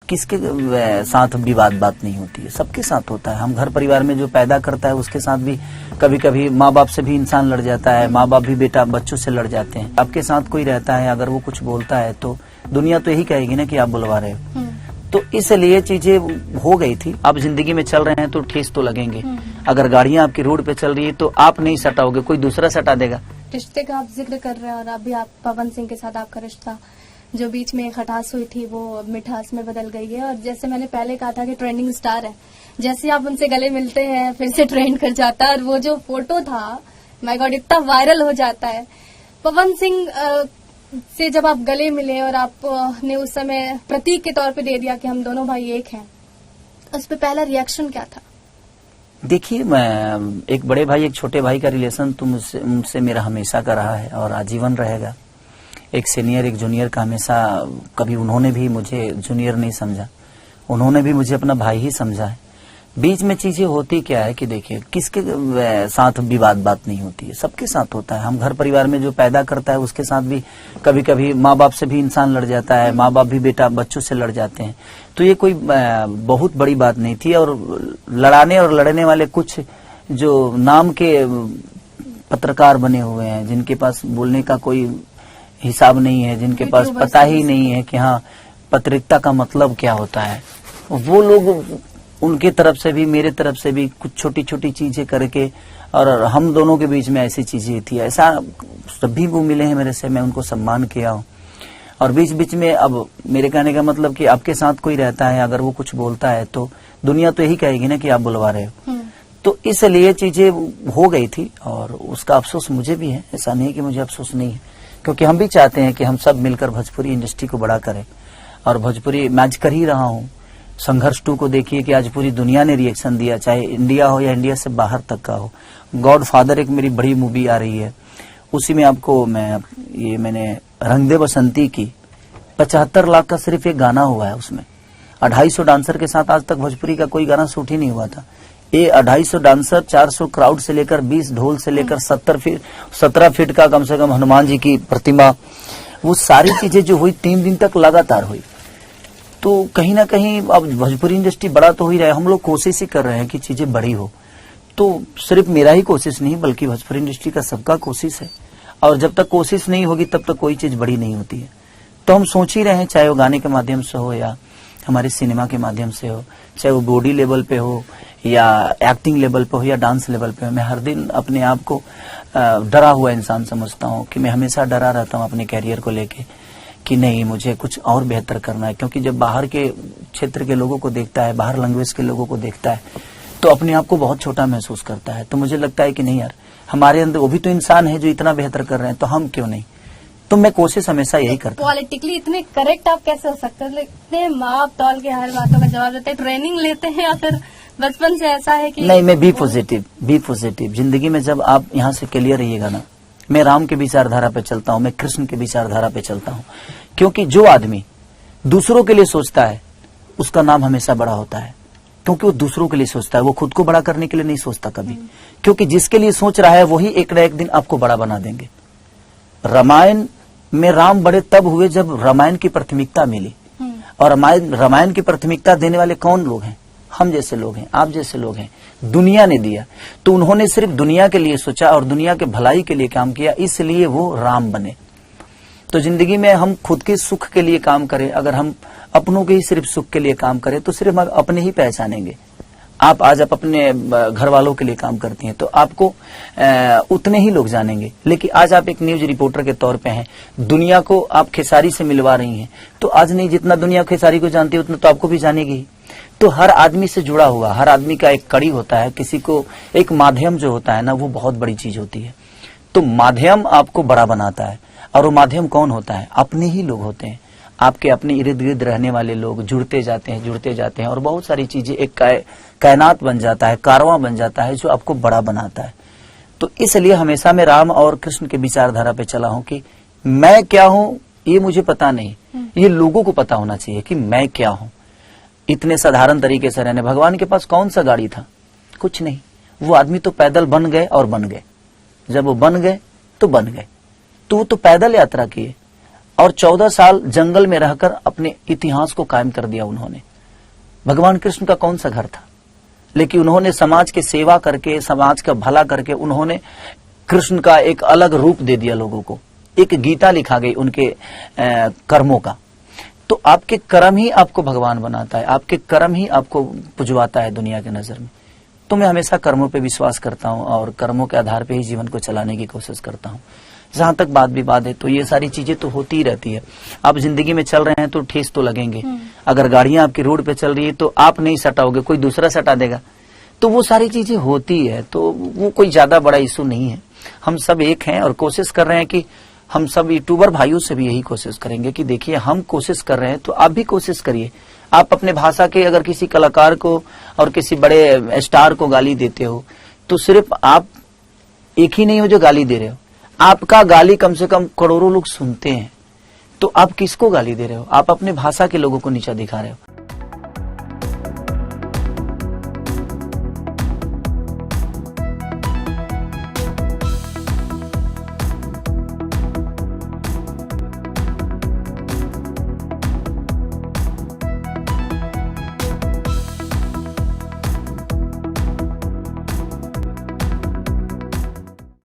किसके साथ विवाद बात नहीं होती है, सबके साथ होता है। हम घर परिवार में जो पैदा करता है उसके साथ भी कभी कभी माँ बाप से भी इंसान लड़ जाता है, माँ बाप भी बेटा बच्चों से लड़ जाते हैं। आपके साथ कोई रहता है, अगर वो कुछ बोलता है तो दुनिया तो यही कहेगी ना कि आप बुलवा रहे हो। तो इसलिए चीजें हो गई थी। आप जिंदगी में चल रहे हैं तो ठेस तो लगेंगे। अगर गाड़ियां आपकी रोड पे चल रही है तो आप नहीं सटाओगे, कोई दूसरा सटा देगा। रिश्ते का आप जिक्र कर रहे हैं और अभी आप पवन सिंह के साथ आपका रिश्ता जो बीच में खटास हुई थी वो मिठास में बदल गई है। और जैसे मैंने पहले कहा था कि ट्रेंडिंग स्टार है, जैसे आप उनसे गले मिलते हैं फिर से ट्रेंड कर जाता है। और वो जो फोटो था माय गॉड इतना वायरल हो जाता है। पवन सिंह से जब आप गले मिले और आपने उस समय प्रतीक के तौर पे दे दिया कि हम दोनों भाई एक हैं, उस पे पहला रिएक्शन क्या था? देखिए, मैं एक बड़े भाई एक छोटे भाई का रिलेशन तो मुझसे मेरा हमेशा का रहा है और आजीवन रहेगा। एक सीनियर एक जूनियर का हमेशा, कभी उन्होंने भी मुझे जूनियर नहीं समझा, उन्होंने भी मुझे अपना भाई ही समझा है। बीच में चीजें होती क्या है कि देखिए, किसके साथ विवाद बात नहीं होती है, सबके साथ होता है। हम घर परिवार में जो पैदा करता है उसके साथ भी कभी कभी माँ बाप से भी इंसान लड़ जाता है, माँ बाप भी बेटा बच्चों से लड़ जाते हैं। तो ये कोई बहुत बड़ी बात नहीं थी। और लड़ाने और लड़ने वाले कुछ जो नाम के पत्रकार बने हुए हैं, जिनके पास बोलने का कोई हिसाब नहीं है, जिनके पास पता ही नहीं है कि हाँ पत्रिकता का मतलब क्या होता है, वो लोग, उनके तरफ से भी मेरे तरफ से भी कुछ छोटी छोटी चीजें करके, और हम दोनों के बीच में ऐसी चीजें थी। ऐसा सभी वो मिले हैं मेरे से, मैं उनको सम्मान किया हूँ। और बीच बीच में, अब मेरे कहने का मतलब कि आपके साथ कोई रहता है, अगर वो कुछ बोलता है तो दुनिया तो यही कहेगी ना कि आप बुलवा रहे हो। तो इसलिए चीजें हो गई थी और उसका अफसोस मुझे भी है, ऐसा नहीं कि मुझे अफसोस नहीं है, क्योंकि हम भी चाहते हैं कि हम सब मिलकर भोजपुरी इंडस्ट्री को बड़ा करें। और भोजपुरी मैं आज कर ही रहा हूँ। संघर्ष 2 को देखिए कि आज पूरी दुनिया ने रिएक्शन दिया, चाहे इंडिया हो या इंडिया से बाहर तक का हो। गॉड फादर एक मेरी बड़ी मूवी आ रही है, उसी में आपको मैंने रंग दे बसंती की 75 लाख का सिर्फ एक गाना हुआ है। उसमें 250 डांसर के साथ आज तक भोजपुरी का कोई गाना शूट ही नहीं हुआ था। ये 250 डांसर, 400 क्राउड से लेकर 20 ढोल से लेकर 17 फीट का कम से कम हनुमान जी की प्रतिमा, वो सारी चीजें जो हुई 3 दिन तक लगातार हुई। तो कहीं ना कहीं अब भोजपुरी इंडस्ट्री बड़ा तो हो ही रहा है, हम लोग कोशिश ही कर रहे हैं कि चीजें बड़ी हो। तो सिर्फ मेरा ही कोशिश नहीं बल्कि भोजपुरी इंडस्ट्री का सबका कोशिश है। और जब तक कोशिश नहीं होगी तब तक कोई चीज बड़ी नहीं होती है। तो हम सोच ही रहे हैं, चाहे वो गाने के माध्यम से हो या हमारे सिनेमा के माध्यम से हो, चाहे वो बॉडी लेवल पे हो या एक्टिंग लेवल पे हो या डांस लेवल पे हो। मैं हर दिन अपने आप को डरा हुआ इंसान समझता हूँ कि मैं हमेशा डरा रहता हूँ अपने कैरियर को लेके कि नहीं, मुझे कुछ और बेहतर करना है। क्योंकि जब बाहर के क्षेत्र के लोगों को देखता है, बाहर लैंग्वेज के लोगों को देखता है, तो अपने आप को बहुत छोटा महसूस करता है। तो मुझे लगता है कि नहीं यार, हमारे अंदर वो भी तो इंसान है जो इतना बेहतर कर रहे हैं, तो हम क्यों नहीं। तो मैं कोशिश हमेशा यही करता हूँ। पॉलिटिकली इतने करेक्ट आप कैसे हो सकते हैं? इतने माप तौल के हर बातों का जवाब देते हैं। ट्रेनिंग लेते हैं या फिर बचपन से ऐसा है कि नहीं, मैं बी पॉजिटिव। जिंदगी में जब आप यहाँ से क्लियर रहिएगा ना, मैं राम के विचारधारा पे चलता हूँ, मैं कृष्ण के विचारधारा पे चलता हूँ। क्योंकि जो आदमी दूसरों के लिए सोचता है उसका नाम हमेशा बड़ा होता है, क्योंकि वो दूसरों के लिए सोचता है, वो खुद को बड़ा करने के लिए नहीं सोचता कभी। क्योंकि जिसके लिए सोच रहा है वही एक न एक दिन आपको बड़ा बना देंगे। रामायण में राम बड़े तब हुए जब रामायण की प्राथमिकता मिली। और रामायण की प्राथमिकता देने वाले कौन लोग हैं? हम जैसे लोग हैं, आप जैसे लोग हैं। दुनिया ने दिया, तो उन्होंने सिर्फ दुनिया के लिए सोचा और दुनिया के भलाई के लिए काम किया, इसलिए वो राम बने। तो जिंदगी में हम खुद के सुख के लिए काम करें, अगर हम अपनों के ही सिर्फ सुख के लिए काम करें तो सिर्फ हम अपने ही पहचानेंगे। आप आज आप अपने घर वालों के लिए काम करती हैं तो आपको उतने ही लोग जानेंगे। लेकिन आज आप एक न्यूज रिपोर्टर के तौर पे हैं, दुनिया को आप खेसारी से मिलवा रही हैं, तो आज नहीं, जितना दुनिया खेसारी को जानती है उतना तो आपको भी जानेगी। तो हर आदमी से जुड़ा हुआ, हर आदमी का एक कड़ी होता है, किसी को एक माध्यम जो होता है ना, वो बहुत बड़ी चीज होती है। तो माध्यम आपको बड़ा बनाता है। और वो माध्यम कौन होता है? अपने ही लोग होते हैं। आपके अपने इर्द गिर्द रहने वाले लोग जुड़ते जाते हैं और बहुत सारी चीजें, एक कायनात बन जाता है, कारवां बन जाता है जो आपको बड़ा बनाता है। तो इसलिए हमेशा मैं राम और कृष्ण के विचारधारा पे चला हूं कि मैं क्या हूं ये मुझे पता नहीं, ये लोगों को पता होना चाहिए कि मैं क्या हूं। इतने साधारण तरीके से रहने, भगवान के पास कौन सा गाड़ी था? कुछ नहीं। वो आदमी तो पैदल बन गए और बन गए। जब वो बन गए तो बन गए, तो वो तो पैदल यात्रा किए। और 14 साल जंगल में रहकर अपने इतिहास को कायम कर दिया उन्होंने। भगवान कृष्ण का कौन सा घर था, लेकिन उन्होंने समाज की सेवा करके, समाज का भला करके उन्होंने कृष्ण का एक अलग रूप दे दिया लोगों को। एक गीता लिखा गई उनके कर्मों का। तो आपके कर्म ही आपको भगवान बनाता है, आपके कर्म ही आपको पुजवाता है दुनिया की नजर में। तो मैं हमेशा कर्मों पे विश्वास करता हूं और कर्मों के आधार पे ही जीवन को चलाने की कोशिश करता हूं। जहां तक बात विवाद है तो ये सारी चीजें तो होती ही रहती है। आप जिंदगी में चल रहे हैं तो ठेस तो लगेंगे। अगर गाड़ियां आपकी रोड पे चल रही है तो आप नहीं सटाओगे, कोई दूसरा सटा देगा। तो वो सारी चीजें होती है, तो वो कोई ज्यादा बड़ा इशू नहीं है। हम सब एक हैं और कोशिश कर रहे हैं कि हम सब यूट्यूबर भाइयों से भी यही कोशिश करेंगे कि देखिए हम कोशिश कर रहे हैं तो आप भी कोशिश करिए। आप अपने भाषा के अगर किसी कलाकार को और किसी बड़े स्टार को गाली देते हो तो सिर्फ आप एक ही नहीं हो जो गाली दे रहे हो, आपका गाली कम से कम करोड़ों लोग सुनते हैं। तो आप किसको गाली दे रहे हो? आप अपने भाषा के लोगों को नीचा दिखा रहे हो।